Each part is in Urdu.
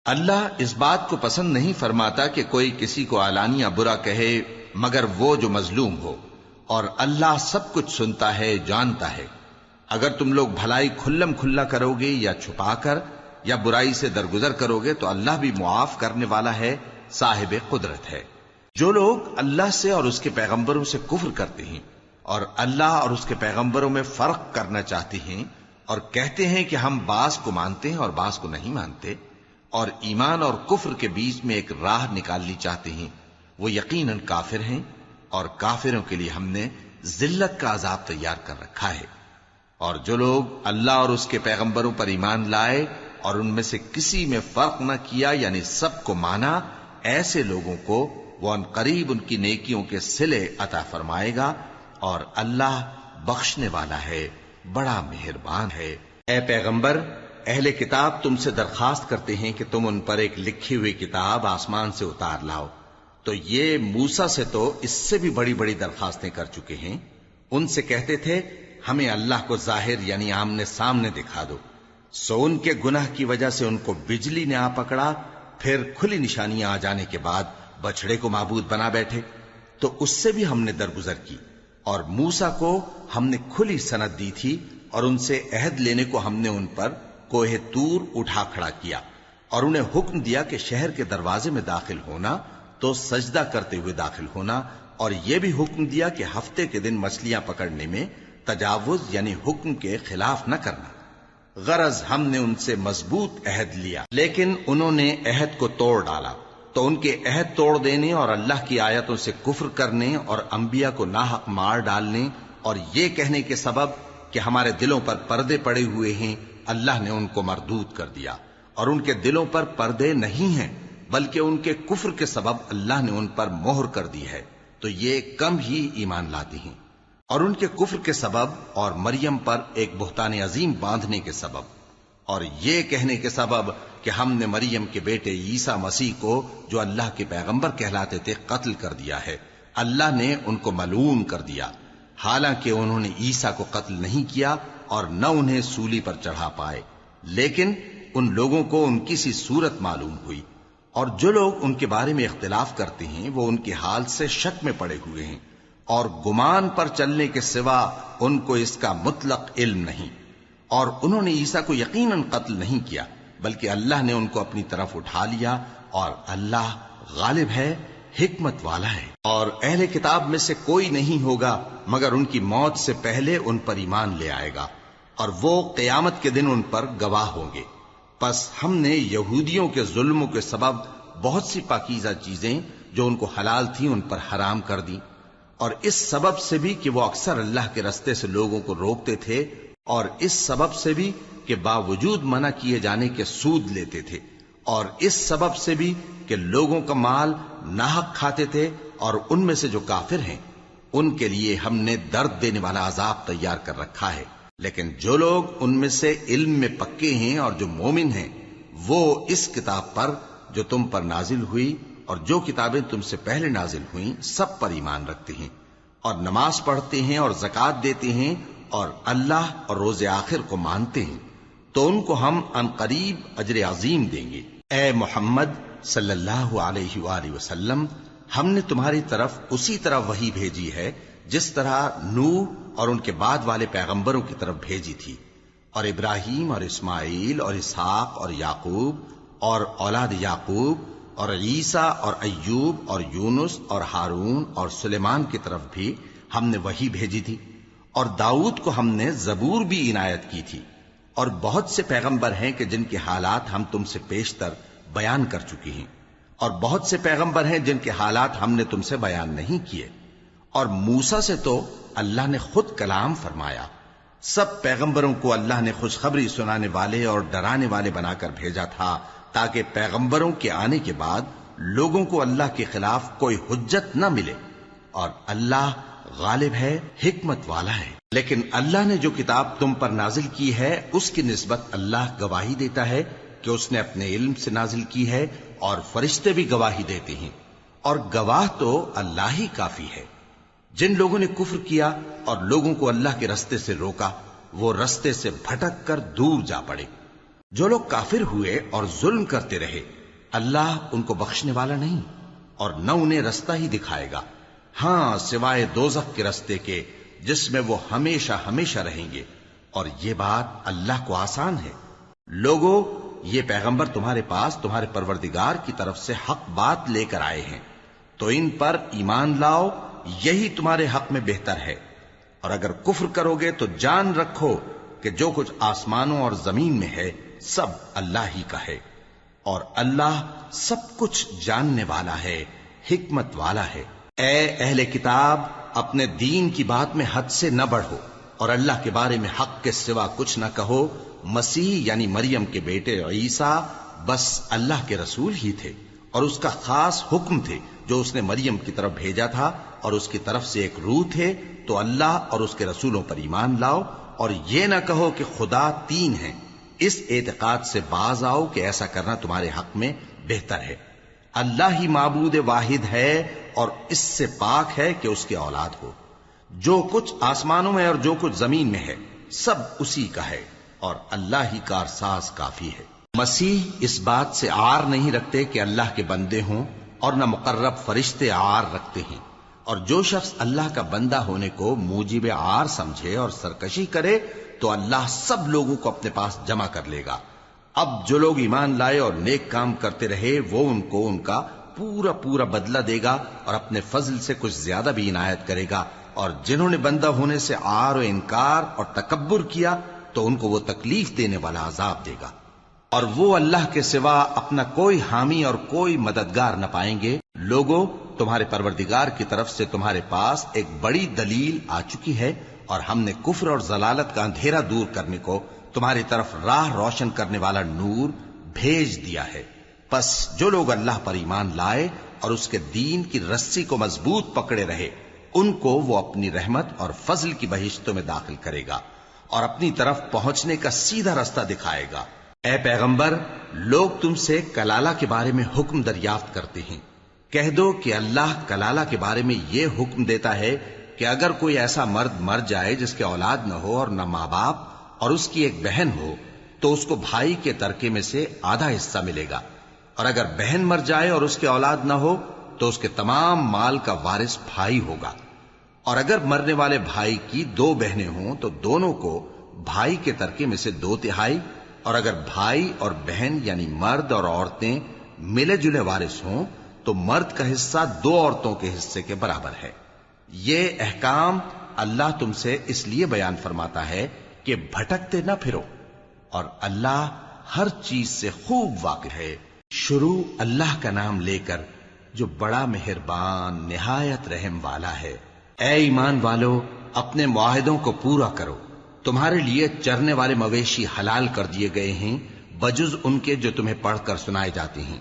اللہ اس بات کو پسند نہیں فرماتا کہ کوئی کسی کو علانیہ برا کہے مگر وہ جو مظلوم ہو، اور اللہ سب کچھ سنتا ہے، جانتا ہے۔ اگر تم لوگ بھلائی کھلم کھلا کرو گے یا چھپا کر یا برائی سے درگزر کرو گے تو اللہ بھی معاف کرنے والا ہے، صاحب قدرت ہے۔ جو لوگ اللہ سے اور اس کے پیغمبروں سے کفر کرتے ہیں اور اللہ اور اس کے پیغمبروں میں فرق کرنا چاہتے ہیں اور کہتے ہیں کہ ہم بعض کو مانتے ہیں اور بعض کو نہیں مانتے، اور ایمان اور کفر کے بیچ میں ایک راہ نکالنی چاہتے ہیں، وہ یقیناً کافر ہیں، اور کافروں کے لیے ہم نے ذلت کا عذاب تیار کر رکھا ہے۔ اور جو لوگ اللہ اور اس کے پیغمبروں پر ایمان لائے اور ان میں سے کسی میں فرق نہ کیا، یعنی سب کو مانا، ایسے لوگوں کو وہ ان قریب ان کی نیکیوں کے صلے عطا فرمائے گا، اور اللہ بخشنے والا ہے، بڑا مہربان ہے۔ اے پیغمبر، اہل کتاب تم سے درخواست کرتے ہیں کہ تم ان پر ایک لکھی ہوئی کتاب آسمان سے اتار لاؤ، تو یہ موسیٰ سے تو اس سے بھی بڑی بڑی درخواستیں کر چکے ہیں۔ ان سے کہتے تھے ہمیں اللہ کو ظاہر یعنی آمنے سامنے دکھا دو، سو ان کے گناہ کی وجہ سے ان کو بجلی نے آ پکڑا، پھر کھلی نشانیاں آ جانے کے بعد بچڑے کو معبود بنا بیٹھے، تو اس سے بھی ہم نے درگزر کی۔ اور موسیٰ کو ہم نے کھلی سند دی تھی، اور ان سے عہد لینے کو ہم نے ان پر کوہ طور اٹھا کھڑا کیا، اور انہیں حکم دیا کہ شہر کے دروازے میں داخل ہونا تو سجدہ کرتے ہوئے داخل ہونا، اور یہ بھی حکم دیا کہ ہفتے کے دن مچھلیاں پکڑنے میں تجاوز یعنی حکم کے خلاف نہ کرنا۔ غرض ہم نے ان سے مضبوط عہد لیا، لیکن انہوں نے عہد کو توڑ ڈالا، تو ان کے عہد توڑ دینے اور اللہ کی آیتوں سے کفر کرنے اور انبیاء کو ناحق مار ڈالنے اور یہ کہنے کے سبب کہ ہمارے دلوں پر پردے پڑے ہوئے ہیں، اللہ نے ان کو مردود کر دیا۔ اور ان کے دلوں پر پردے نہیں ہیں، بلکہ ان کے کفر کے سبب اللہ نے ان پر مہر کر دی ہے، تو یہ کم ہی ایمان لاتے ہیں۔ اور ان کے کفر کے سبب اور مریم پر ایک بہتان عظیم باندھنے کے سبب اور یہ کہنے کے سبب کہ ہم نے مریم کے بیٹے عیسیٰ مسیح کو جو اللہ کے پیغمبر کہلاتے تھے قتل کر دیا ہے، اللہ نے ان کو ملعون کر دیا، حالانکہ انہوں نے عیسیٰ کو قتل نہیں کیا اور نہ انہیں سولی پر چڑھا پائے، لیکن ان لوگوں کو ان کی سی صورت معلوم ہوئی۔ اور جو لوگ ان کے بارے میں اختلاف کرتے ہیں وہ ان کے حال سے شک میں پڑے ہوئے ہیں، اور گمان پر چلنے کے سوا ان کو اس کا مطلق علم نہیں۔ اور انہوں نے عیسیٰ کو یقیناً قتل نہیں کیا، بلکہ اللہ نے ان کو اپنی طرف اٹھا لیا، اور اللہ غالب ہے، حکمت والا ہے۔ اور اہل کتاب میں سے کوئی نہیں ہوگا مگر ان کی موت سے پہلے ان پر ایمان لے آئے گا، اور وہ قیامت کے دن ان پر گواہ ہوں گے۔ پس ہم نے یہودیوں کے ظلموں کے سبب بہت سی پاکیزہ چیزیں جو ان کو حلال تھیں ان پر حرام کر دیں، اور اس سبب سے بھی کہ وہ اکثر اللہ کے رستے سے لوگوں کو روکتے تھے، اور اس سبب سے بھی کہ باوجود منع کیے جانے کے سود لیتے تھے، اور اس سبب سے بھی کہ لوگوں کا مال ناحق کھاتے تھے، اور ان میں سے جو کافر ہیں ان کے لیے ہم نے درد دینے والا عذاب تیار کر رکھا ہے۔ لیکن جو لوگ ان میں سے علم میں پکے ہیں اور جو مومن ہیں وہ اس کتاب پر جو تم پر نازل ہوئی اور جو کتابیں تم سے پہلے نازل ہوئیں سب پر ایمان رکھتے ہیں، اور نماز پڑھتے ہیں اور زکوٰۃ دیتے ہیں اور اللہ اور روز آخر کو مانتے ہیں، تو ان کو ہم عنقریب اجر عظیم دیں گے۔ اے محمد صلی اللہ علیہ وآلہ وسلم، ہم نے تمہاری طرف اسی طرح وحی بھیجی ہے جس طرح نوح اور ان کے بعد والے پیغمبروں کی طرف بھیجی تھی، اور ابراہیم اور اسماعیل اور اسحاق اور یعقوب اور اولاد یعقوب اور عیسیٰ اور ایوب اور یونس اور ہارون اور سلیمان کی طرف بھی ہم نے وحی بھیجی تھی، اور داؤد کو ہم نے زبور بھی عنایت کی تھی، اور بہت سے پیغمبر ہیں کہ جن کے حالات ہم تم سے پیشتر بیان کر چکے ہیں، اور بہت سے پیغمبر ہیں جن کے حالات ہم نے تم سے بیان نہیں کیے، اور موسیٰ سے تو اللہ نے خود کلام فرمایا۔ سب پیغمبروں کو اللہ نے خوشخبری سنانے والے اور ڈرانے والے بنا کر بھیجا تھا تاکہ پیغمبروں کے آنے کے بعد لوگوں کو اللہ کے خلاف کوئی حجت نہ ملے، اور اللہ غالب ہے، حکمت والا ہے۔ لیکن اللہ نے جو کتاب تم پر نازل کی ہے اس کی نسبت اللہ گواہی دیتا ہے کہ اس نے اپنے علم سے نازل کی ہے، اور فرشتے بھی گواہی دیتے ہیں، اور گواہ تو اللہ ہی کافی ہے۔ جن لوگوں نے کفر کیا اور لوگوں کو اللہ کے رستے سے روکا وہ رستے سے بھٹک کر دور جا پڑے۔ جو لوگ کافر ہوئے اور ظلم کرتے رہے اللہ ان کو بخشنے والا نہیں اور نہ انہیں رستہ ہی دکھائے گا، ہاں سوائے دوزخ کے رستے کے جس میں وہ ہمیشہ ہمیشہ رہیں گے، اور یہ بات اللہ کو آسان ہے۔ لوگو، یہ پیغمبر تمہارے پاس تمہارے پروردگار کی طرف سے حق بات لے کر آئے ہیں، تو ان پر ایمان لاؤ، یہی تمہارے حق میں بہتر ہے، اور اگر کفر کرو گے تو جان رکھو کہ جو کچھ آسمانوں اور زمین میں ہے سب اللہ ہی کا ہے، اور اللہ سب کچھ جاننے والا ہے، حکمت والا ہے۔ اے اہل کتاب، اپنے دین کی بات میں حد سے نہ بڑھو اور اللہ کے بارے میں حق کے سوا کچھ نہ کہو۔ مسیح یعنی مریم کے بیٹے عیسیٰ بس اللہ کے رسول ہی تھے اور اس کا خاص حکم تھے جو اس نے مریم کی طرف بھیجا تھا، اور اس کی طرف سے ایک روح تھے، تو اللہ اور اس کے رسولوں پر ایمان لاؤ، اور یہ نہ کہو کہ خدا تین ہیں۔ اس اعتقاد سے باز آؤ کہ ایسا کرنا تمہارے حق میں بہتر ہے۔ اللہ ہی معبود واحد ہے اور اس سے پاک ہے کہ اس کی اولاد ہو۔ جو کچھ آسمانوں میں اور جو کچھ زمین میں ہے سب اسی کا ہے، اور اللہ ہی کارساز کافی ہے۔ مسیح اس بات سے عار نہیں رکھتے کہ اللہ کے بندے ہوں، اور نہ مقرب فرشتے عار رکھتے ہیں، اور جو شخص اللہ کا بندہ ہونے کو موجب عار سمجھے اور سرکشی کرے تو اللہ سب لوگوں کو اپنے پاس جمع کر لے گا۔ اب جو لوگ ایمان لائے اور نیک کام کرتے رہے وہ ان کو ان کا پورا پورا بدلہ دے گا اور اپنے فضل سے کچھ زیادہ بھی عنایت کرے گا، اور جنہوں نے بندہ ہونے سے عار و انکار اور تکبر کیا تو ان کو وہ تکلیف دینے والا عذاب دے گا، اور وہ اللہ کے سوا اپنا کوئی حامی اور کوئی مددگار نہ پائیں گے۔ لوگوں، تمہارے پروردگار کی طرف سے تمہارے پاس ایک بڑی دلیل آ چکی ہے، اور ہم نے کفر اور ضلالت کا اندھیرا دور کرنے کو تمہاری طرف راہ روشن کرنے والا نور بھیج دیا ہے۔ پس جو لوگ اللہ پر ایمان لائے اور اس کے دین کی رسی کو مضبوط پکڑے رہے ان کو وہ اپنی رحمت اور فضل کی بہشتوں میں داخل کرے گا اور اپنی طرف پہنچنے کا سیدھا رستہ دکھائے گا۔ اے پیغمبر، لوگ تم سے کلالہ کے بارے میں حکم دریافت کرتے ہیں، کہہ دو کہ اللہ کلالہ کے بارے میں یہ حکم دیتا ہے کہ اگر کوئی ایسا مرد مر جائے جس کے اولاد نہ ہو اور نہ ماں باپ اور اس کی ایک بہن ہو تو اس کو بھائی کے ترکے میں سے آدھا حصہ ملے گا، اور اگر بہن مر جائے اور اس کے اولاد نہ ہو تو اس کے تمام مال کا وارث بھائی ہوگا، اور اگر مرنے والے بھائی کی دو بہنیں ہوں تو دونوں کو بھائی کے ترکے میں سے 2/3، اور اگر بھائی اور بہن یعنی مرد اور عورتیں ملے جلے وارث ہوں تو مرد کا حصہ 2 عورتوں کے حصے کے برابر ہے۔ یہ احکام اللہ تم سے اس لیے بیان فرماتا ہے کہ بھٹکتے نہ پھرو، اور اللہ ہر چیز سے خوب واقف ہے۔ شروع اللہ کا نام لے کر جو بڑا مہربان نہایت رحم والا ہے۔ اے ایمان والو، اپنے معاہدوں کو پورا کرو۔ تمہارے لیے چرنے والے مویشی حلال کر دیے گئے ہیں بجز ان کے جو تمہیں پڑھ کر سنائے جاتے ہیں،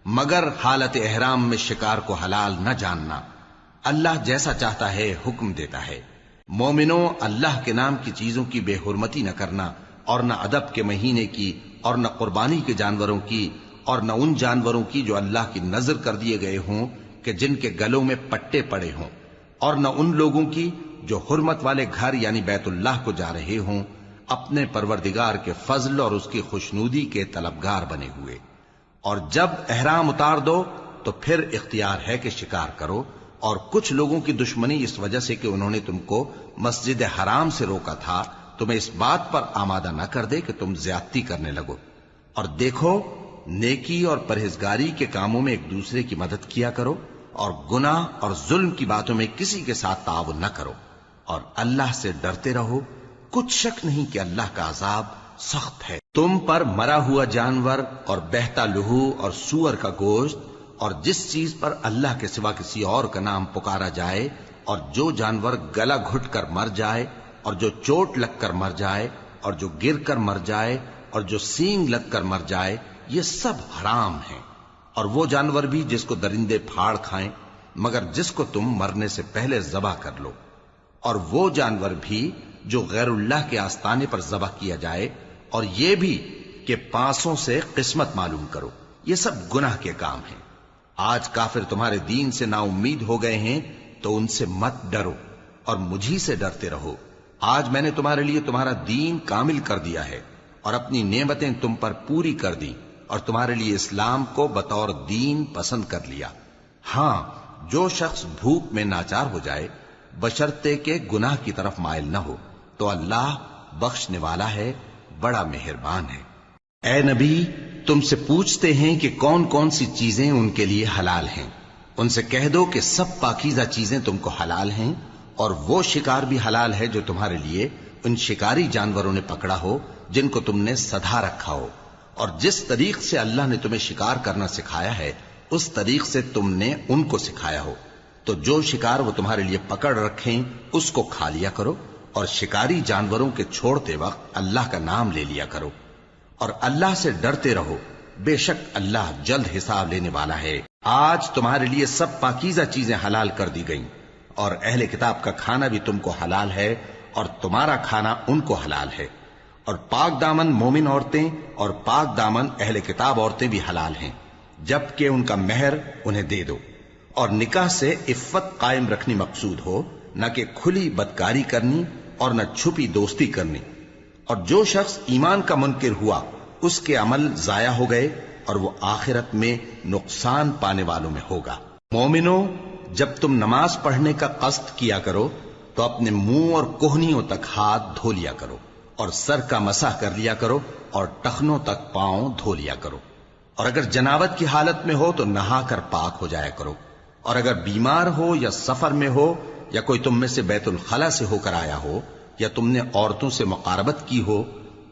مگر حالت احرام میں شکار کو حلال نہ جاننا۔ اللہ جیسا چاہتا ہے حکم دیتا ہے۔ مومنوں، اللہ کے نام کی چیزوں کی بے حرمتی نہ کرنا، اور نہ ادب کے مہینے کی، اور نہ قربانی کے جانوروں کی، اور نہ ان جانوروں کی جو اللہ کی نذر کر دیے گئے ہوں کہ جن کے گلوں میں پٹے پڑے ہوں، اور نہ ان لوگوں کی جو حرمت والے گھر یعنی بیت اللہ کو جا رہے ہوں اپنے پروردگار کے فضل اور اس کی خوشنودی کے طلبگار بنے ہوئے۔ اور جب احرام اتار دو تو پھر اختیار ہے کہ شکار کرو، اور کچھ لوگوں کی دشمنی اس وجہ سے کہ انہوں نے تم کو مسجد حرام سے روکا تھا تمہیں اس بات پر آمادہ نہ کر دے کہ تم زیادتی کرنے لگو۔ اور دیکھو، نیکی اور پرہیزگاری کے کاموں میں ایک دوسرے کی مدد کیا کرو، اور گناہ اور ظلم کی باتوں میں کسی کے ساتھ تعاون نہ کرو، اور اللہ سے ڈرتے رہو۔ کچھ شک نہیں کہ اللہ کا عذاب سخت ہے۔ تم پر مرا ہوا جانور اور بہتا لہو اور سور کا گوشت اور جس چیز پر اللہ کے سوا کسی اور کا نام پکارا جائے، اور جو جانور گلا گھٹ کر مر جائے، اور جو چوٹ لگ کر مر جائے، اور جو گر کر مر جائے، اور جو سینگ لگ کر مر جائے، یہ سب حرام ہیں۔ اور وہ جانور بھی جس کو درندے پھاڑ کھائیں، مگر جس کو تم مرنے سے پہلے ذبح کر لو، اور وہ جانور بھی جو غیر اللہ کے آستانے پر ذبح کیا جائے، اور یہ بھی کہ پانسوں سے قسمت معلوم کرو، یہ سب گناہ کے کام ہیں۔ آج کافر تمہارے دین سے نا امید ہو گئے ہیں تو ان سے مت ڈرو اور مجھی سے ڈرتے رہو۔ آج میں نے تمہارے لیے تمہارا دین کامل کر دیا ہے، اور اپنی نعمتیں تم پر پوری کر دی اور تمہارے لیے اسلام کو بطور دین پسند کر لیا۔ ہاں، جو شخص بھوک میں ناچار ہو جائے بشرطے کہ گناہ کی طرف مائل نہ ہو تو اللہ بخشنے والا ہے، بڑا مہربان ہے۔ اے نبی، تم سے پوچھتے ہیں کہ کون کون سی چیزیں ان کے لیے حلال ہیں۔ ان سے کہہ دو کہ سب پاکیزہ چیزیں تم کو حلال ہیں، اور وہ شکار بھی حلال ہے جو تمہارے لیے ان شکاری جانوروں نے پکڑا ہو جن کو تم نے سدھا رکھا ہو، اور جس طریق سے اللہ نے تمہیں شکار کرنا سکھایا ہے اس طریق سے تم نے ان کو سکھایا ہو، تو جو شکار وہ تمہارے لیے پکڑ رکھیں اس کو کھا لیا کرو، اور شکاری جانوروں کے چھوڑتے وقت اللہ کا نام لے لیا کرو، اور اللہ سے ڈرتے رہو، بے شک اللہ جلد حساب لینے والا ہے۔ آج تمہارے لیے سب پاکیزہ چیزیں حلال کر دی گئیں، اور اہل کتاب کا کھانا بھی تم کو حلال ہے اور تمہارا کھانا ان کو حلال ہے، اور پاک دامن مومن عورتیں اور پاک دامن اہل کتاب عورتیں بھی حلال ہیں، جبکہ ان کا مہر انہیں دے دو، اور نکاح سے عفت قائم رکھنی مقصود ہو، نہ کہ کھلی بدکاری کرنی اور نہ چھپی دوستی کرنی۔ اور جو شخص ایمان کا منکر ہوا اس کے عمل ضائع ہو گئے اور وہ آخرت میں نقصان پانے والوں میں ہوگا۔ مومنو، جب تم نماز پڑھنے کا قصد کیا کرو تو اپنے منہ اور کوہنیوں تک ہاتھ دھو لیا کرو، اور سر کا مسح کر لیا کرو، اور ٹخنوں تک پاؤں دھو لیا کرو، اور اگر جنابت کی حالت میں ہو تو نہا کر پاک ہو جایا کرو، اور اگر بیمار ہو یا سفر میں ہو یا کوئی تم میں سے بیت الخلا سے ہو کر آیا ہو یا تم نے عورتوں سے مقاربت کی ہو،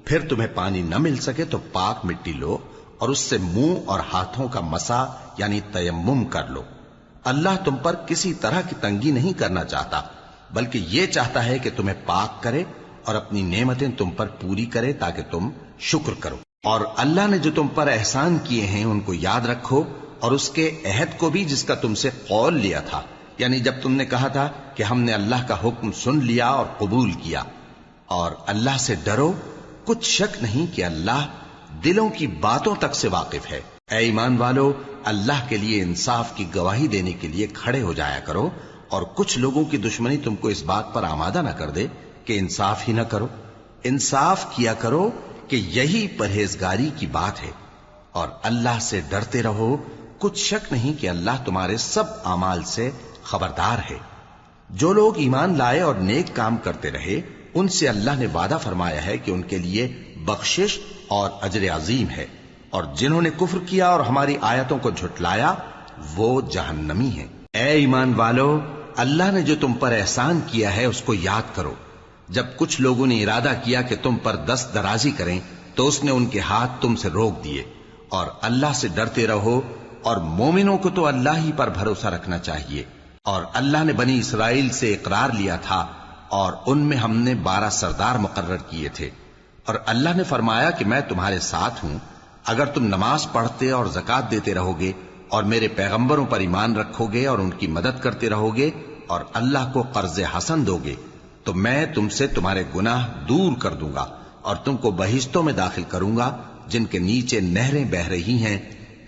پھر تمہیں پانی نہ مل سکے تو پاک مٹی لو اور اس سے منہ اور ہاتھوں کا مسح یعنی تیمم کر لو۔ اللہ تم پر کسی طرح کی تنگی نہیں کرنا چاہتا، بلکہ یہ چاہتا ہے کہ تمہیں پاک کرے اور اپنی نعمتیں تم پر پوری کرے تاکہ تم شکر کرو۔ اور اللہ نے جو تم پر احسان کیے ہیں ان کو یاد رکھو، اور اس کے عہد کو بھی جس کا تم سے قول لیا تھا، یعنی جب تم نے کہا تھا کہ ہم نے اللہ کا حکم سن لیا اور قبول کیا۔ اور اللہ سے ڈرو، کچھ شک نہیں کہ اللہ دلوں کی باتوں تک سے واقف ہے۔ اے ایمان والو، اللہ کے لیے انصاف کی گواہی دینے کے لیے کھڑے ہو جایا کرو، اور کچھ لوگوں کی دشمنی تم کو اس بات پر آمادہ نہ کر دے کہ انصاف ہی نہ کرو۔ انصاف کیا کرو کہ یہی پرہیزگاری کی بات ہے، اور اللہ سے ڈرتے رہو، کچھ شک نہیں کہ اللہ تمہارے سب اعمال سے خبردار ہے۔ جو لوگ ایمان لائے اور نیک کام کرتے رہے ان سے اللہ نے وعدہ فرمایا ہے کہ ان کے لیے بخشش اور اجر عظیم ہے، اور جنہوں نے کفر کیا اور ہماری آیتوں کو جھٹلایا وہ جہنمی ہیں۔ اے ایمان والو، اللہ نے جو تم پر احسان کیا ہے اس کو یاد کرو۔ جب کچھ لوگوں نے ارادہ کیا کہ تم پر دست درازی کریں تو اس نے ان کے ہاتھ تم سے روک دیے، اور اللہ سے ڈرتے رہو، اور مومنوں کو تو اللہ ہی پر بھروسہ رکھنا چاہیے۔ اور اللہ نے بنی اسرائیل سے اقرار لیا تھا اور ان میں ہم نے 12 سردار مقرر کیے تھے، اور اللہ نے فرمایا کہ میں تمہارے ساتھ ہوں، اگر تم نماز پڑھتے اور زکوٰۃ دیتے رہو گے اور میرے پیغمبروں پر ایمان رکھو گے اور ان کی مدد کرتے رہو گے اور اللہ کو قرض حسن دو گے تو میں تم سے تمہارے گناہ دور کر دوں گا اور تم کو بہشتوں میں داخل کروں گا جن کے نیچے نہریں بہ رہی ہیں۔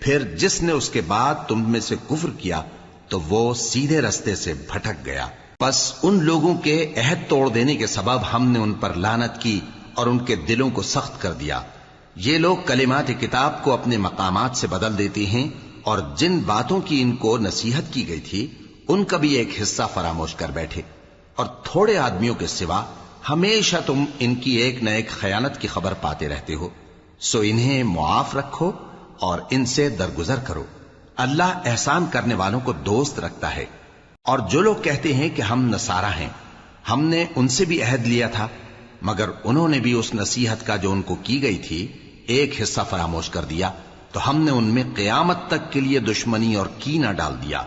پھر جس نے اس کے بعد تم میں سے کفر کیا تو وہ سیدھے رستے سے بھٹک گیا۔ پس ان لوگوں کے عہد توڑ دینے کے سبب ہم نے ان پر لعنت کی اور ان کے دلوں کو سخت کر دیا۔ یہ لوگ کلمات کتاب کو اپنے مقامات سے بدل دیتے ہیں، اور جن باتوں کی ان کو نصیحت کی گئی تھی ان کا بھی ایک حصہ فراموش کر بیٹھے، اور تھوڑے آدمیوں کے سوا ہمیشہ تم ان کی ایک نہ ایک خیانت کی خبر پاتے رہتے ہو، سو انہیں معاف رکھو اور ان سے درگزر کرو۔ اللہ احسان کرنے والوں کو دوست رکھتا ہے۔ اور جو لوگ کہتے ہیں کہ ہم نصارہ ہیں، ہم نے ان سے بھی عہد لیا تھا، مگر انہوں نے بھی اس نصیحت کا جو ان کو کی گئی تھی ایک حصہ فراموش کر دیا، تو ہم نے ان میں قیامت تک کے لیے دشمنی اور کینہ ڈال دیا،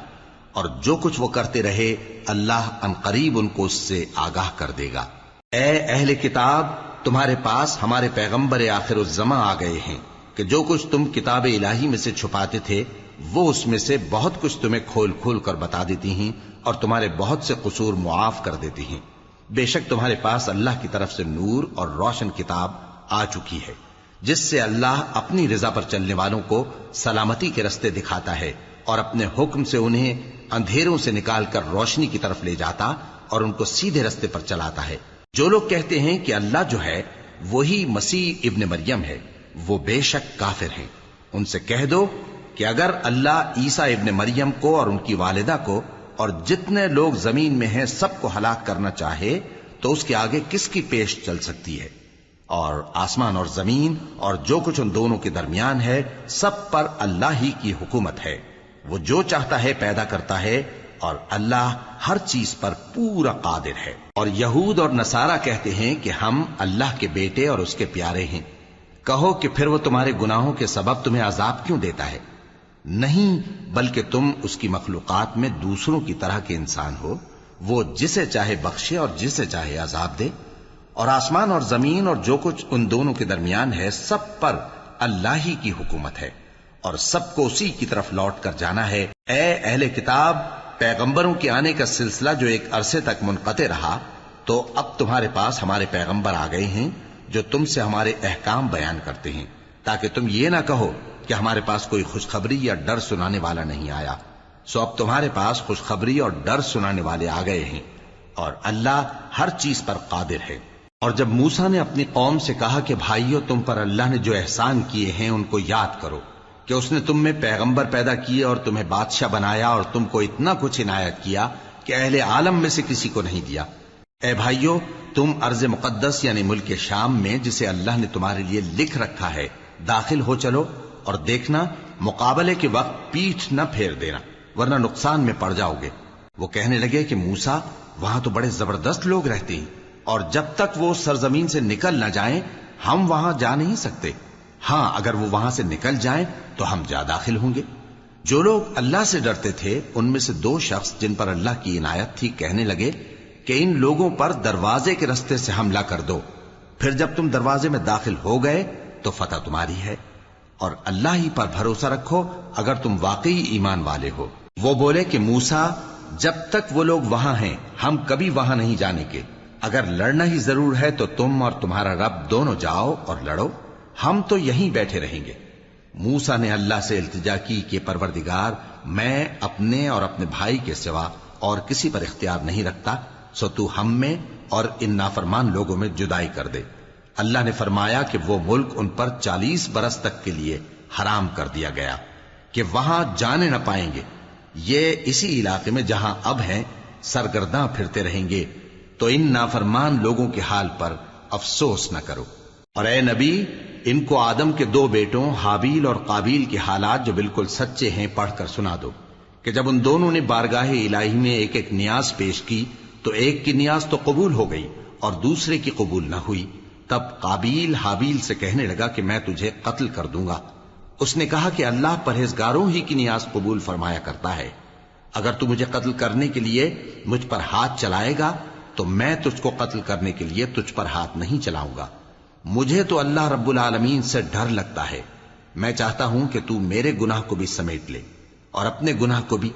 اور جو کچھ وہ کرتے رہے اللہ عنقریب ان کو اس سے آگاہ کر دے گا۔ اے اہل کتاب، تمہارے پاس ہمارے پیغمبر آخر الزماں آ گئے ہیں کہ جو کچھ تم کتاب الہی میں سے چھپاتے تھے وہ اس میں سے بہت کچھ تمہیں کھول کھول کر بتا دیتی ہیں اور تمہارے بہت سے قصور معاف کر دیتی ہیں۔ بے شک تمہارے پاس اللہ کی طرف سے نور اور روشن کتاب آ چکی ہے، جس سے اللہ اپنی رضا پر چلنے والوں کو سلامتی کے رستے دکھاتا ہے اور اپنے حکم سے انہیں اندھیروں سے نکال کر روشنی کی طرف لے جاتا اور ان کو سیدھے رستے پر چلاتا ہے۔ جو لوگ کہتے ہیں کہ اللہ جو ہے وہی مسیح ابن مریم ہے، وہ بے شک کافر ہیں۔ ان سے کہہ دو کہ اگر اللہ عیسیٰ ابن مریم کو اور ان کی والدہ کو اور جتنے لوگ زمین میں ہیں سب کو ہلاک کرنا چاہے تو اس کے آگے کس کی پیش چل سکتی ہے؟ اور آسمان اور زمین اور جو کچھ ان دونوں کے درمیان ہے سب پر اللہ ہی کی حکومت ہے۔ وہ جو چاہتا ہے پیدا کرتا ہے، اور اللہ ہر چیز پر پورا قادر ہے۔ اور یہود اور نصارہ کہتے ہیں کہ ہم اللہ کے بیٹے اور اس کے پیارے ہیں۔ کہو کہ پھر وہ تمہارے گناہوں کے سبب تمہیں عذاب کیوں دیتا ہے؟ نہیں، بلکہ تم اس کی مخلوقات میں دوسروں کی طرح کے انسان ہو، وہ جسے چاہے بخشے اور جسے چاہے عذاب دے۔ اور آسمان اور زمین اور جو کچھ ان دونوں کے درمیان ہے سب پر اللہ ہی کی حکومت ہے، اور سب کو اسی کی طرف لوٹ کر جانا ہے۔ اے اہل کتاب، پیغمبروں کے آنے کا سلسلہ جو ایک عرصے تک منقطع رہا، تو اب تمہارے پاس ہمارے پیغمبر آ گئے ہیں جو تم سے ہمارے احکام بیان کرتے ہیں، تاکہ تم یہ نہ کہو کہ ہمارے پاس کوئی خوشخبری یا ڈر سنانے والا نہیں آیا۔ سو اب تمہارے پاس خوشخبری اور ڈر سنانے والے آ گئے ہیں، اور اللہ ہر چیز پر قادر ہے۔ اور جب موسیٰ نے اپنی قوم سے کہا کہ بھائیو، تم پر اللہ نے جو احسان کیے ہیں ان کو یاد کرو، کہ اس نے تم میں پیغمبر پیدا کیے اور تمہیں بادشاہ بنایا اور تم کو اتنا کچھ عنایت کیا کہ اہل عالم میں سے کسی کو نہیں دیا۔ اے بھائیو، تم ارض مقدس یعنی ملک شام میں، جسے اللہ نے تمہارے لیے لکھ رکھا ہے، داخل ہو چلو، اور دیکھنا مقابلے کے وقت پیٹھ نہ پھیر دینا، ورنہ نقصان میں پڑ جاؤ گے۔ وہ کہنے لگے کہ موسیٰ، وہاں تو بڑے زبردست لوگ رہتے ہیں، اور جب تک وہ سرزمین سے نکل نہ جائیں ہم وہاں جا نہیں سکتے۔ ہاں، اگر وہ وہاں سے نکل جائیں تو ہم جا داخل ہوں گے۔ جو لوگ اللہ سے ڈرتے تھے ان میں سے دو شخص جن پر اللہ کی عنایت تھی کہنے لگے کہ ان لوگوں پر دروازے کے رستے سے حملہ کر دو، پھر جب تم دروازے میں داخل ہو گئے تو فتح تمہاری ہے، اور اللہ ہی پر بھروسہ رکھو اگر تم واقعی ایمان والے ہو۔ وہ بولے کہ موسیٰ، جب تک وہ لوگ وہاں ہیں ہم کبھی وہاں نہیں جانے کے، اگر لڑنا ہی ضرور ہے تو تم اور تمہارا رب دونوں جاؤ اور لڑو، ہم تو یہیں بیٹھے رہیں گے۔ موسیٰ نے اللہ سے التجا کی کہ پروردگار، میں اپنے اور اپنے بھائی کے سوا اور کسی پر اختیار نہیں رکھتا، سو تو ہم میں اور ان نافرمان لوگوں میں جدائی کر دے۔ اللہ نے فرمایا کہ وہ ملک ان پر 40 برس تک کے لیے حرام کر دیا گیا کہ وہاں جانے نہ پائیں گے۔ یہ اسی علاقے میں جہاں اب ہیں سرگرداں پھرتے رہیں گے، تو ان نافرمان لوگوں کے حال پر افسوس نہ کرو۔ اور اے نبی، ان کو آدم کے 2 بیٹوں حابیل اور قابیل کے حالات جو بالکل سچے ہیں پڑھ کر سنا دو، کہ جب ان دونوں نے بارگاہ الہی میں ایک ایک نیاز پیش کی تو ایک کی نیاز تو قبول ہو گئی اور دوسرے کی قبول نہ ہوئی۔ تب قابیل حابیل سے کہنے لگا کہ میں تجھے قتل کر دوں گا۔ اس نے کہا کہ اللہ پرہیزگاروں ہی کی نیاز قبول فرمایا کرتا ہے، اگر تو مجھے قتل کرنے کے لیے مجھ پر ہاتھ چلائے گا تو میں تجھ کو قتل کرنے کے لیے تجھ پر ہاتھ نہیں چلاؤں گا۔ مجھے تو اللہ رب العالمین سے ڈر لگتا ہے، میں چاہتا ہوں کہ تو میرے گناہ کو بھی سمیٹ لے اور اپنے گناہ کو بھی،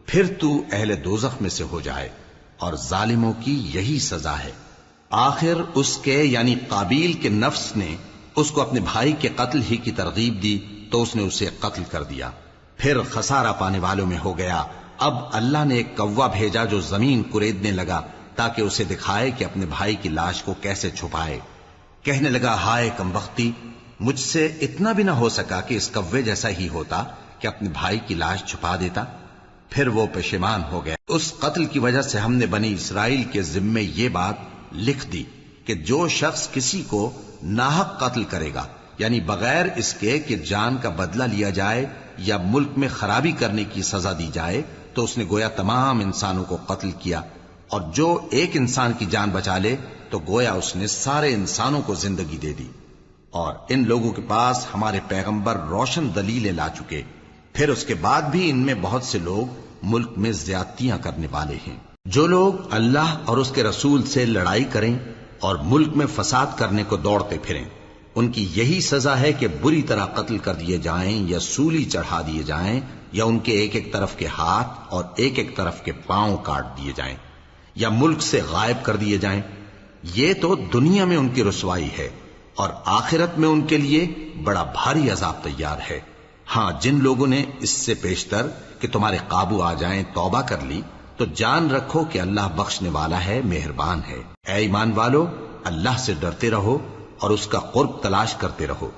پھر تو اہل دوزخ میں سے ہو جائے، اور ظالموں کی یہی سزا ہے۔ آخر اس کے یعنی قابیل کے نفس نے اس کو اپنے بھائی کے قتل ہی کی ترغیب دی تو اس نے اسے قتل کر دیا، پھر خسارہ پانے والوں میں ہو گیا۔ اب اللہ نے ایک کوا بھیجا جو زمین کریدنے لگا تاکہ اسے دکھائے کہ اپنے بھائی کی لاش کو کیسے چھپائے۔ کہنے لگا، ہائے کمبختی، مجھ سے اتنا بھی نہ ہو سکا کہ اس کوے جیسا ہی ہوتا کہ اپنے بھائی کی لاش چھپا دیتا۔ پھر وہ پشیمان ہو گیا۔ اس قتل کی وجہ سے ہم نے بنی اسرائیل کے ذمے یہ بات لکھ دی کہ جو شخص کسی کو ناحق قتل کرے گا، یعنی بغیر اس کے کہ جان کا بدلہ لیا جائے یا ملک میں خرابی کرنے کی سزا دی جائے، تو اس نے گویا تمام انسانوں کو قتل کیا، اور جو ایک انسان کی جان بچا لے تو گویا اس نے سارے انسانوں کو زندگی دے دی۔ اور ان لوگوں کے پاس ہمارے پیغمبر روشن دلیلیں لا چکے، پھر اس کے بعد بھی ان میں بہت سے لوگ ملک میں زیادتیاں کرنے والے ہیں۔ جو لوگ اللہ اور اس کے رسول سے لڑائی کریں اور ملک میں فساد کرنے کو دوڑتے پھریں، ان کی یہی سزا ہے کہ بری طرح قتل کر دیے جائیں یا سولی چڑھا دیے جائیں، یا ان کے ایک ایک طرف کے ہاتھ اور ایک ایک طرف کے پاؤں کاٹ دیے جائیں، یا ملک سے غائب کر دیے جائیں۔ یہ تو دنیا میں ان کی رسوائی ہے، اور آخرت میں ان کے لیے بڑا بھاری عذاب تیار ہے۔ ہاں، جن لوگوں نے اس سے پیشتر کہ تمہارے قابو آ جائیں توبہ کر لی تو جان رکھو کہ اللہ بخشنے والا ہے، مہربان ہے۔ اے ایمان والو، اللہ سے ڈرتے رہو اور اس کا قرب تلاش کرتے رہو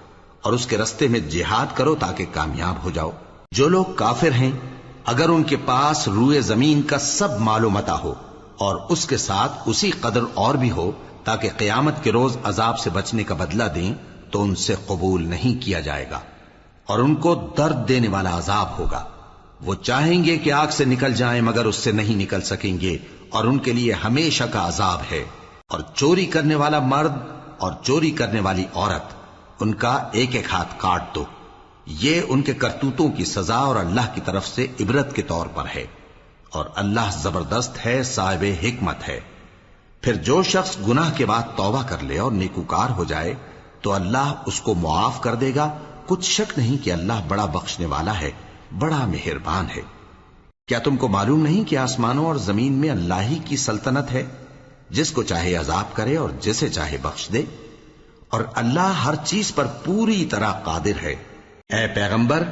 اور اس کے رستے میں جہاد کرو تاکہ کامیاب ہو جاؤ۔ جو لوگ کافر ہیں اگر ان کے پاس روئے زمین کا سب مال و متاع ہو اور اس کے ساتھ اسی قدر اور بھی ہو تاکہ قیامت کے روز عذاب سے بچنے کا بدلہ دیں تو ان سے قبول نہیں کیا جائے گا اور ان کو درد دینے والا عذاب ہوگا۔ وہ چاہیں گے کہ آگ سے نکل جائیں مگر اس سے نہیں نکل سکیں گے اور ان کے لیے ہمیشہ کا عذاب ہے۔ اور چوری کرنے والا مرد اور چوری کرنے والی عورت ان کا ایک ایک ہاتھ کاٹ دو، یہ ان کے کرتوتوں کی سزا اور اللہ کی طرف سے عبرت کے طور پر ہے، اور اللہ زبردست ہے، صاحب حکمت ہے۔ پھر جو شخص گناہ کے بعد توبہ کر لے اور نیکوکار ہو جائے تو اللہ اس کو معاف کر دے گا، کچھ شک نہیں کہ اللہ بڑا بخشنے والا ہے، بڑا مہربان ہے۔ کیا تم کو معلوم نہیں کہ آسمانوں اور زمین میں اللہ ہی کی سلطنت ہے، جس کو چاہے عذاب کرے اور جسے چاہے بخش دے، اور اللہ ہر چیز پر پوری طرح قادر ہے۔ اے پیغمبر،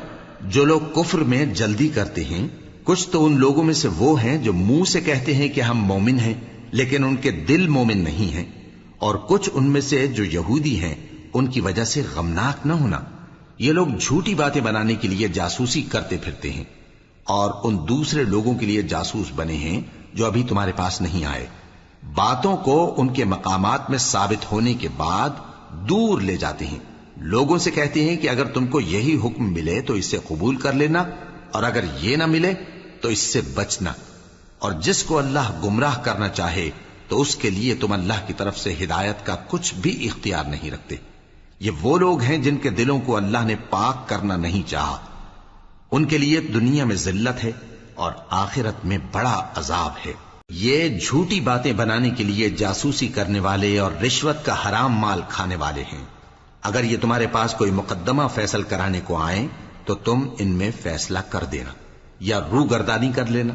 جو لوگ کفر میں جلدی کرتے ہیں کچھ تو ان لوگوں میں سے وہ ہیں جو منہ سے کہتے ہیں کہ ہم مومن ہیں لیکن ان کے دل مومن نہیں ہیں، اور کچھ ان میں سے جو یہودی ہیں ان کی وجہ سے غمناک نہ ہونا۔ یہ لوگ جھوٹی باتیں بنانے کے لیے جاسوسی کرتے پھرتے ہیں اور ان دوسرے لوگوں کے لیے جاسوس بنے ہیں جو ابھی تمہارے پاس نہیں آئے، باتوں کو ان کے مقامات میں ثابت ہونے کے بعد دور لے جاتے ہیں، لوگوں سے کہتے ہیں کہ اگر تم کو یہی حکم ملے تو اسے قبول کر لینا اور اگر یہ نہ ملے تو اس سے بچنا، اور جس کو اللہ گمراہ کرنا چاہے تو اس کے لیے تم اللہ کی طرف سے ہدایت کا کچھ بھی اختیار نہیں رکھتے۔ یہ وہ لوگ ہیں جن کے دلوں کو اللہ نے پاک کرنا نہیں چاہا، ان کے لیے دنیا میں ذلت ہے اور آخرت میں بڑا عذاب ہے۔ یہ جھوٹی باتیں بنانے کے لیے جاسوسی کرنے والے اور رشوت کا حرام مال کھانے والے ہیں۔ اگر یہ تمہارے پاس کوئی مقدمہ فیصل کرانے کو آئیں تو تم ان میں فیصلہ کر دینا یا روگردانی کر لینا،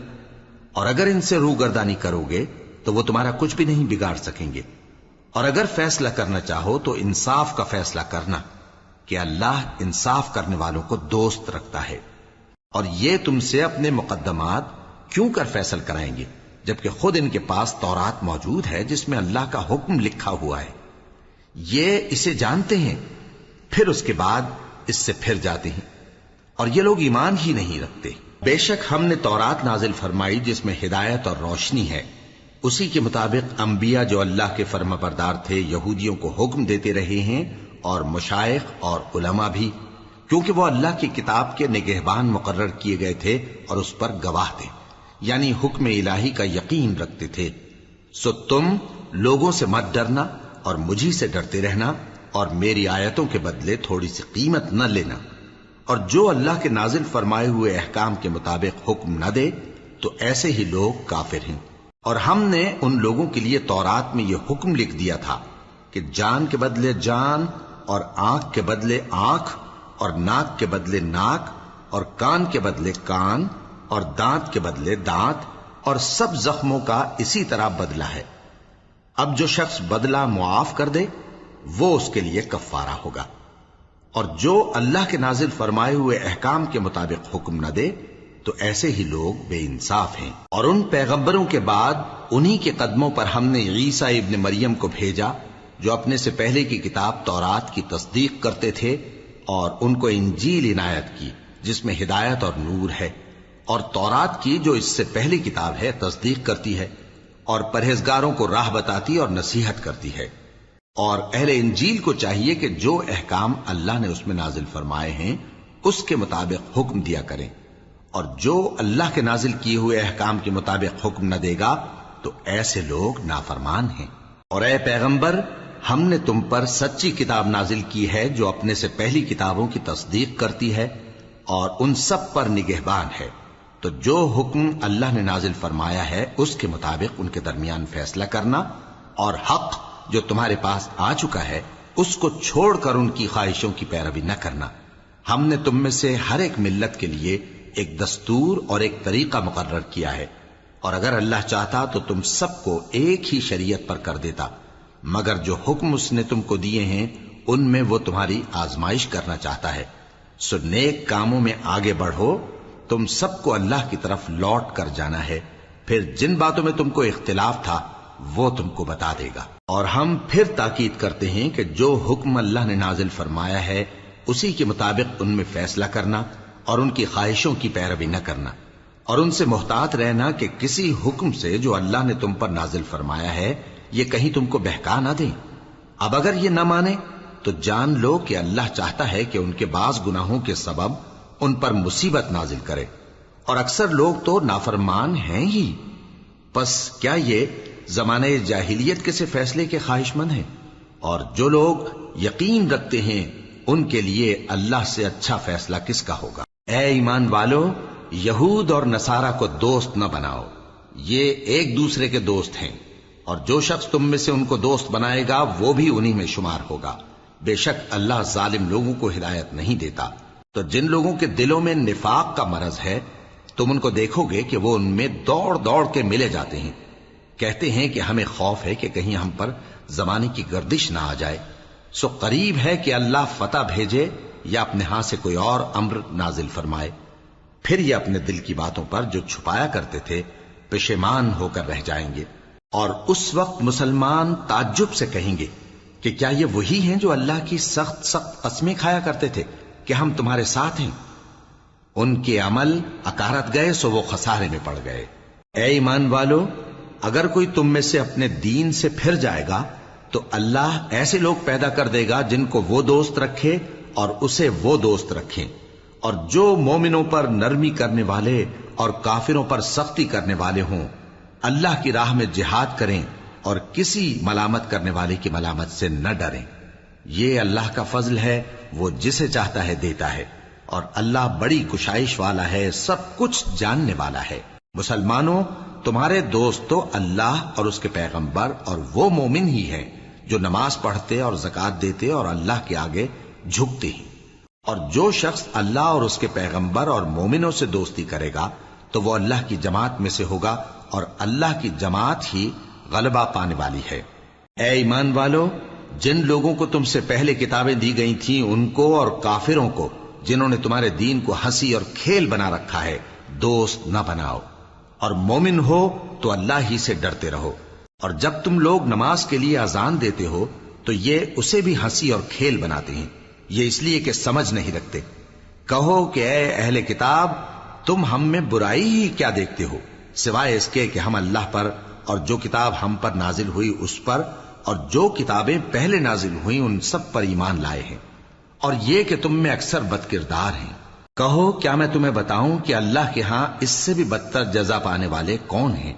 اور اگر ان سے روگردانی کرو گے تو وہ تمہارا کچھ بھی نہیں بگاڑ سکیں گے، اور اگر فیصلہ کرنا چاہو تو انصاف کا فیصلہ کرنا کہ اللہ انصاف کرنے والوں کو دوست رکھتا ہے۔ اور یہ تم سے اپنے مقدمات کیوں کر فیصل کرائیں گے جبکہ خود ان کے پاس تورات موجود ہے جس میں اللہ کا حکم لکھا ہوا ہے، یہ اسے جانتے ہیں پھر اس کے بعد اس سے پھر جاتے ہیں، اور یہ لوگ ایمان ہی نہیں رکھتے۔ بے شک ہم نے تورات نازل فرمائی جس میں ہدایت اور روشنی ہے، اسی کے مطابق انبیاء جو اللہ کے فرما بردار تھے یہودیوں کو حکم دیتے رہے ہیں، اور مشائخ اور علماء بھی، کیونکہ وہ اللہ کی کتاب کے نگہبان مقرر کیے گئے تھے اور اس پر گواہ تھے، یعنی حکم الہی کا یقین رکھتے تھے۔ سو تم لوگوں سے مت ڈرنا اور مجھی سے ڈرتے رہنا، اور میری آیتوں کے بدلے تھوڑی سی قیمت نہ لینا، اور جو اللہ کے نازل فرمائے ہوئے احکام کے مطابق حکم نہ دے تو ایسے ہی لوگ کافر ہیں۔ اور ہم نے ان لوگوں کے لیے تورات میں یہ حکم لکھ دیا تھا کہ جان کے بدلے جان، اور آنکھ کے بدلے آنکھ، اور ناک کے بدلے ناک، اور کان کے بدلے کان، اور دانت کے بدلے دانت، اور سب زخموں کا اسی طرح بدلہ ہے۔ اب جو شخص بدلہ معاف کر دے وہ اس کے لیے کفارہ ہوگا، اور جو اللہ کے نازل فرمائے ہوئے احکام کے مطابق حکم نہ دے تو ایسے ہی لوگ بے انصاف ہیں۔ اور ان پیغمبروں کے بعد انہی کے قدموں پر ہم نے عیسیٰ ابن مریم کو بھیجا جو اپنے سے پہلے کی کتاب تورات کی تصدیق کرتے تھے، اور ان کو انجیل عنایت کی جس میں ہدایت اور نور ہے، اور تورات کی جو اس سے پہلی کتاب ہے تصدیق کرتی ہے اور پرہیزگاروں کو راہ بتاتی اور نصیحت کرتی ہے۔ اور اہل انجیل کو چاہیے کہ جو احکام اللہ نے اس میں نازل فرمائے ہیں اس کے مطابق حکم دیا کریں، اور جو اللہ کے نازل کیے ہوئے احکام کے مطابق حکم نہ دے گا تو ایسے لوگ نافرمان ہیں۔ اور اے پیغمبر، ہم نے تم پر سچی کتاب نازل کی ہے جو اپنے سے پہلی کتابوں کی تصدیق کرتی ہے اور ان سب پر نگہبان ہے، تو جو حکم اللہ نے نازل فرمایا ہے اس کے مطابق ان کے درمیان فیصلہ کرنا، اور حق جو تمہارے پاس آ چکا ہے اس کو چھوڑ کر ان کی خواہشوں کی پیروی نہ کرنا۔ ہم نے تم میں سے ہر ایک ملت کے لیے ایک دستور اور ایک طریقہ مقرر کیا ہے، اور اگر اللہ چاہتا تو تم سب کو ایک ہی شریعت پر کر دیتا، مگر جو حکم اس نے تم کو دیے ہیں ان میں وہ تمہاری آزمائش کرنا چاہتا ہے۔ سو نیک کاموں میں آگے بڑھو، تم سب کو اللہ کی طرف لوٹ کر جانا ہے۔ پھر جن باتوں میں تم کو اختلاف تھا وہ تم کو بتا دے گا۔ اور ہم پھر تاکید کرتے ہیں کہ جو حکم اللہ نے نازل فرمایا ہے اسی کے مطابق ان میں فیصلہ کرنا اور ان کی خواہشوں کی پیروی نہ کرنا، اور ان سے محتاط رہنا کہ کسی حکم سے جو اللہ نے تم پر نازل فرمایا ہے یہ کہیں تم کو بہکا نہ دیں۔ اب اگر یہ نہ مانے تو جان لو کہ اللہ چاہتا ہے کہ ان کے بعض گناہوں کے سبب ان پر مصیبت نازل کرے، اور اکثر لوگ تو نافرمان ہیں ہی۔ پس کیا یہ زمانہ جاہلیت کے سے فیصلے کے خواہش مند ہیں؟ اور جو لوگ یقین رکھتے ہیں ان کے لیے اللہ سے اچھا فیصلہ کس کا ہوگا؟ اے ایمان والو، یہود اور نصارہ کو دوست نہ بناؤ، یہ ایک دوسرے کے دوست ہیں، اور جو شخص تم میں سے ان کو دوست بنائے گا وہ بھی انہی میں شمار ہوگا۔ بے شک اللہ ظالم لوگوں کو ہدایت نہیں دیتا۔ تو جن لوگوں کے دلوں میں نفاق کا مرض ہے تم ان کو دیکھو گے کہ وہ ان میں دوڑ دوڑ کے ملے جاتے ہیں، کہتے ہیں کہ ہمیں خوف ہے کہ کہیں ہم پر زمانے کی گردش نہ آ جائے، سو قریب ہے کہ اللہ فتح بھیجے یا اپنے ہاں سے کوئی اور امر نازل فرمائے، پھر یہ اپنے دل کی باتوں پر جو چھپایا کرتے تھے پشیمان ہو کر رہ جائیں گے۔ اور اس وقت مسلمان تعجب سے کہیں گے کہ کیا یہ وہی ہیں جو اللہ کی سخت سخت قسمیں کھایا کرتے تھے کہ ہم تمہارے ساتھ ہیں؟ ان کے عمل اکارت گئے سو وہ خسارے میں پڑ گئے۔ اے ایمان والو، اگر کوئی تم میں سے اپنے دین سے پھر جائے گا تو اللہ ایسے لوگ پیدا کر دے گا جن کو وہ دوست رکھے اور اسے وہ دوست رکھیں، اور جو مومنوں پر نرمی کرنے والے اور کافروں پر سختی کرنے والے ہوں، اللہ کی راہ میں جہاد کریں اور کسی ملامت کرنے والے کی ملامت سے نہ ڈریں۔ یہ اللہ کا فضل ہے، وہ جسے چاہتا ہے دیتا ہے، اور اللہ بڑی کشائش والا ہے، سب کچھ جاننے والا ہے۔ مسلمانوں، تمہارے دوست تو اللہ اور اس کے پیغمبر اور وہ مومن ہی ہیں جو نماز پڑھتے اور زکوٰۃ دیتے اور اللہ کے آگے جھکتے ہیں۔ اور جو شخص اللہ اور اس کے پیغمبر اور مومنوں سے دوستی کرے گا تو وہ اللہ کی جماعت میں سے ہوگا، اور اللہ کی جماعت ہی غلبہ پانے والی ہے۔ اے ایمان والو، جن لوگوں کو تم سے پہلے کتابیں دی گئی تھیں ان کو اور کافروں کو جنہوں نے تمہارے دین کو ہنسی اور کھیل بنا رکھا ہے دوست نہ بناؤ، اور مومن ہو تو اللہ ہی سے ڈرتے رہو۔ اور جب تم لوگ نماز کے لیے اذان دیتے ہو تو یہ اسے بھی ہنسی اور کھیل بناتے ہیں، یہ اس لیے کہ سمجھ نہیں رکھتے۔ کہو کہ اے اہل کتاب، تم ہم میں برائی ہی کیا دیکھتے ہو، سوائے اس کے کہ ہم اللہ پر اور جو کتاب ہم پر نازل ہوئی اس پر اور جو کتابیں پہلے نازل ہوئیں ان سب پر ایمان لائے ہیں، اور یہ کہ تم میں اکثر بد کردار ہیں۔ کہو کیا میں تمہیں بتاؤں کہ اللہ کے ہاں اس سے بھی بدتر جزا پانے والے کون ہیں؟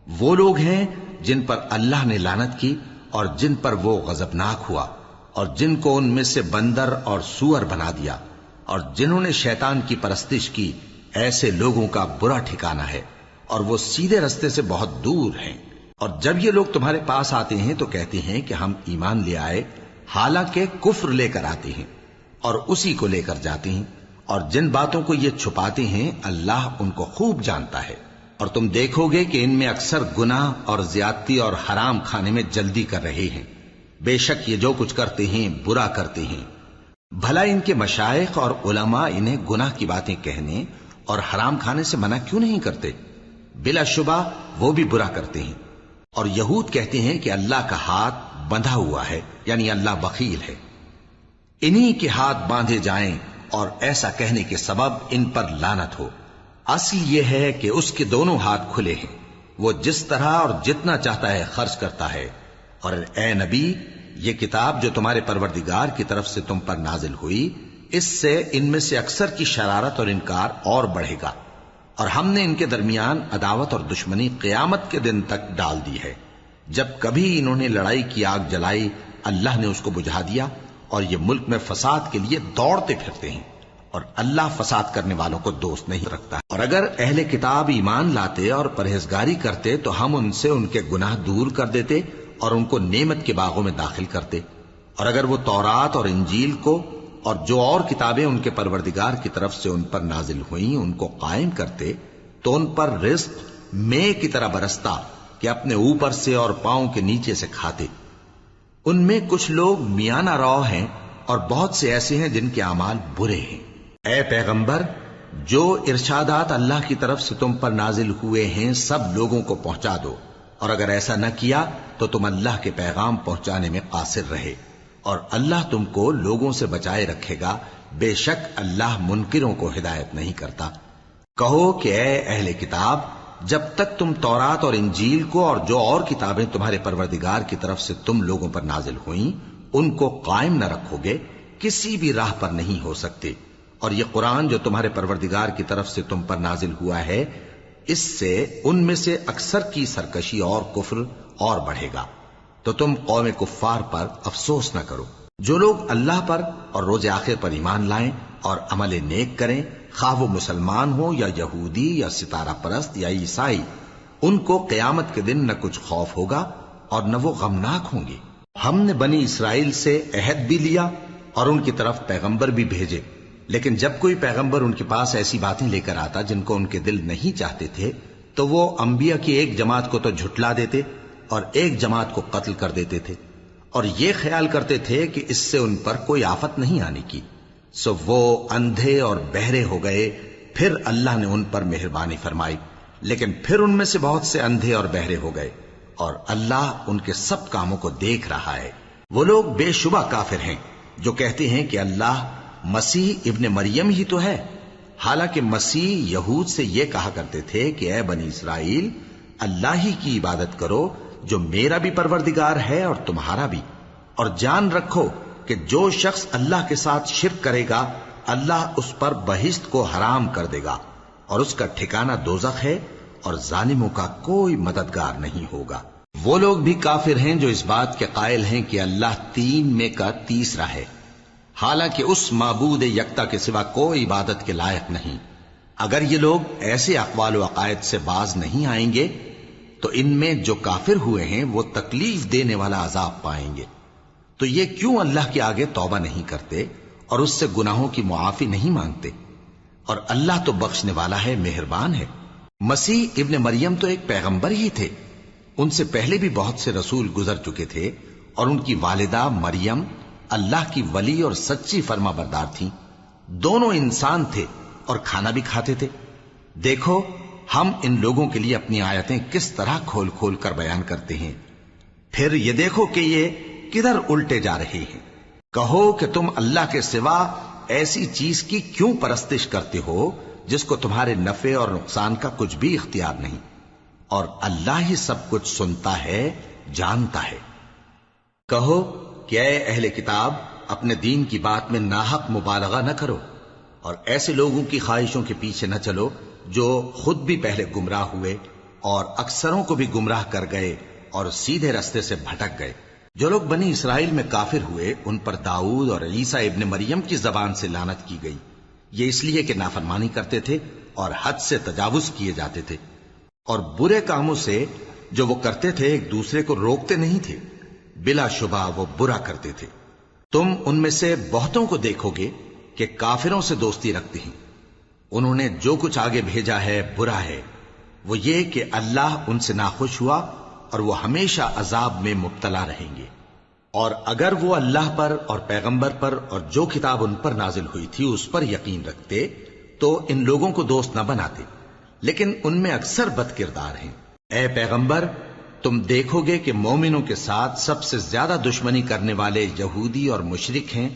وہ لوگ ہیں جن پر اللہ نے لعنت کی اور جن پر وہ غضبناک ہوا، اور جن کو ان میں سے بندر اور سور بنا دیا، اور جنہوں نے شیطان کی پرستش کی، ایسے لوگوں کا برا ٹھکانہ ہے، اور وہ سیدھے رستے سے بہت دور ہیں۔ اور جب یہ لوگ تمہارے پاس آتے ہیں تو کہتے ہیں کہ ہم ایمان لے آئے، حالانکہ کفر لے کر آتے ہیں اور اسی کو لے کر جاتے ہیں، اور جن باتوں کو یہ چھپاتے ہیں اللہ ان کو خوب جانتا ہے۔ اور تم دیکھو گے کہ ان میں اکثر گناہ اور زیادتی اور حرام کھانے میں جلدی کر رہے ہیں، بے شک یہ جو کچھ کرتے ہیں برا کرتے ہیں۔ بھلا ان کے مشائخ اور علماء انہیں گناہ کی باتیں کہنے اور حرام کھانے سے منع کیوں نہیں کرتے؟ بلا شبہ وہ بھی برا کرتے ہیں۔ اور یہود کہتے ہیں کہ اللہ کا ہاتھ بندھا ہوا ہے، یعنی اللہ بخیل ہے، انہی کے ہاتھ باندھے جائیں، اور ایسا کہنے کے سبب ان پر لعنت ہو۔ اصل یہ ہے کہ اس کے دونوں ہاتھ کھلے ہیں، وہ جس طرح اور جتنا چاہتا ہے خرچ کرتا ہے۔ اور اے نبی، یہ کتاب جو تمہارے پروردگار کی طرف سے تم پر نازل ہوئی، اس سے ان میں سے اکثر کی شرارت اور انکار اور بڑھے گا، اور ہم نے ان کے درمیان عداوت اور دشمنی قیامت کے دن تک ڈال دی ہے۔ جب کبھی انہوں نے لڑائی کی آگ جلائی اللہ نے اس کو بجھا دیا، اور یہ ملک میں فساد کے لیے دوڑتے پھرتے ہیں، اور اللہ فساد کرنے والوں کو دوست نہیں رکھتا۔ اور اگر اہل کتاب ایمان لاتے اور پرہیزگاری کرتے تو ہم ان سے ان کے گناہ دور کر دیتے اور ان کو نعمت کے باغوں میں داخل کرتے۔ اور اگر وہ تورات اور انجیل کو اور جو اور کتابیں ان کے پروردگار کی طرف سے ان پر نازل ہوئیں ان کو قائم کرتے تو ان پر رزق مے کی طرح برستا کہ اپنے اوپر سے اور پاؤں کے نیچے سے کھاتے۔ ان میں کچھ لوگ میانہ رو ہیں اور بہت سے ایسے ہیں جن کے اعمال برے ہیں۔ اے پیغمبر، جو ارشادات اللہ کی طرف سے تم پر نازل ہوئے ہیں سب لوگوں کو پہنچا دو، اور اگر ایسا نہ کیا تو تم اللہ کے پیغام پہنچانے میں قاصر رہے، اور اللہ تم کو لوگوں سے بچائے رکھے گا، بے شک اللہ منکروں کو ہدایت نہیں کرتا۔ کہو کہ اے اہل کتاب، جب تک تم تورات اور انجیل کو اور جو اور کتابیں تمہارے پروردگار کی طرف سے تم لوگوں پر نازل ہوئیں ان کو قائم نہ رکھو گے، کسی بھی راہ پر نہیں ہو سکتے۔ اور یہ قرآن جو تمہارے پروردگار کی طرف سے تم پر نازل ہوا ہے، اس سے ان میں سے اکثر کی سرکشی اور کفر اور بڑھے گا، تو تم قوم کفار پر افسوس نہ کرو۔ جو لوگ اللہ پر اور روز آخر پر ایمان لائیں اور عمل نیک کریں، خواہ وہ مسلمان ہو یا یہودی یا ستارہ پرست یا عیسائی، ان کو قیامت کے دن نہ کچھ خوف ہوگا اور نہ وہ غمناک ہوں گے۔ ہم نے بنی اسرائیل سے عہد بھی لیا اور ان کی طرف پیغمبر بھی بھیجے، لیکن جب کوئی پیغمبر ان کے پاس ایسی باتیں لے کر آتا جن کو ان کے دل نہیں چاہتے تھے تو وہ انبیاء کی ایک جماعت کو تو جھٹلا دیتے اور ایک جماعت کو قتل کر دیتے تھے، اور یہ خیال کرتے تھے کہ اس سے ان پر کوئی آفت نہیں آنے کی، سو وہ اندھے اور بہرے ہو گئے۔ پھر اللہ نے ان پر مہربانی فرمائی، لیکن پھر ان میں سے بہت سے اندھے اور بہرے ہو گئے، اور اللہ ان کے سب کاموں کو دیکھ رہا ہے۔ وہ لوگ بے شبہ کافر ہیں جو کہتے ہیں کہ اللہ مسیح ابن مریم ہی تو ہے، حالانکہ مسیح یہود سے یہ کہا کرتے تھے کہ اے بنی اسرائیل، اللہ ہی کی عبادت کرو جو میرا بھی پروردگار ہے اور تمہارا بھی، اور جان رکھو کہ جو شخص اللہ کے ساتھ شرک کرے گا اللہ اس پر بہشت کو حرام کر دے گا، اور اس کا ٹھکانہ دوزخ ہے، اور ظالموں کا کوئی مددگار نہیں ہوگا۔ وہ لوگ بھی کافر ہیں جو اس بات کے قائل ہیں کہ اللہ تین میں کا تیسرا ہے، حالانکہ اس معبود یکتا کے سوا کوئی عبادت کے لائق نہیں۔ اگر یہ لوگ ایسے اقوال و عقائد سے باز نہیں آئیں گے تو ان میں جو کافر ہوئے ہیں وہ تکلیف دینے والا عذاب پائیں گے۔ تو یہ کیوں اللہ کے آگے توبہ نہیں کرتے اور اس سے گناہوں کی معافی نہیں مانگتے؟ اور اللہ تو بخشنے والا ہے، مہربان ہے۔ مسیح ابن مریم تو ایک پیغمبر ہی تھے، ان سے پہلے بھی بہت سے رسول گزر چکے تھے، اور ان کی والدہ مریم اللہ کی ولی اور سچی فرما بردار تھیں، دونوں انسان تھے اور کھانا بھی کھاتے تھے۔ دیکھو ہم ان لوگوں کے لیے اپنی آیتیں کس طرح کھول کھول کر بیان کرتے ہیں، پھر یہ دیکھو کہ یہ کدھر الٹے جا رہے ہیں۔ کہو کہ تم اللہ کے سوا ایسی چیز کی کیوں پرستش کرتے ہو جس کو تمہارے نفع اور نقصان کا کچھ بھی اختیار نہیں، اور اللہ ہی سب کچھ سنتا ہے، جانتا ہے۔ کہو کہ اے اہل کتاب، اپنے دین کی بات میں ناحق مبالغہ نہ کرو، اور ایسے لوگوں کی خواہشوں کے پیچھے نہ چلو جو خود بھی پہلے گمراہ ہوئے اور اکثروں کو بھی گمراہ کر گئے اور سیدھے رستے سے بھٹک گئے۔ جو لوگ بنی اسرائیل میں کافر ہوئے ان پر داؤد اور عیسیٰ ابن مریم کی زبان سے لعنت کی گئی، یہ اس لیے کہ نافرمانی کرتے تھے اور حد سے تجاوز کیے جاتے تھے، اور برے کاموں سے جو وہ کرتے تھے ایک دوسرے کو روکتے نہیں تھے، بلا شبہ وہ برا کرتے تھے۔ تم ان میں سے بہتوں کو دیکھو گے کہ کافروں سے دوستی رکھتے ہیں، انہوں نے جو کچھ آگے بھیجا ہے برا ہے، وہ یہ کہ اللہ ان سے ناخوش ہوا اور وہ ہمیشہ عذاب میں مبتلا رہیں گے۔ اور اگر وہ اللہ پر اور پیغمبر پر اور جو کتاب ان پر نازل ہوئی تھی اس پر یقین رکھتے تو ان لوگوں کو دوست نہ بناتے، لیکن ان میں اکثر بد کردار ہیں۔ اے پیغمبر، تم دیکھو گے کہ مومنوں کے ساتھ سب سے زیادہ دشمنی کرنے والے یہودی اور مشرک ہیں،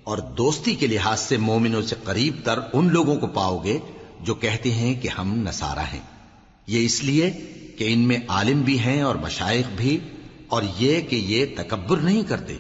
اور دوستی کے لحاظ سے مومنوں سے قریب تر ان لوگوں کو پاؤ گے جو کہتے ہیں کہ ہم نصارہ ہیں، یہ اس لیے کہ ان میں عالم بھی ہیں اور مشائخ بھی، اور یہ کہ یہ تکبر نہیں کرتے۔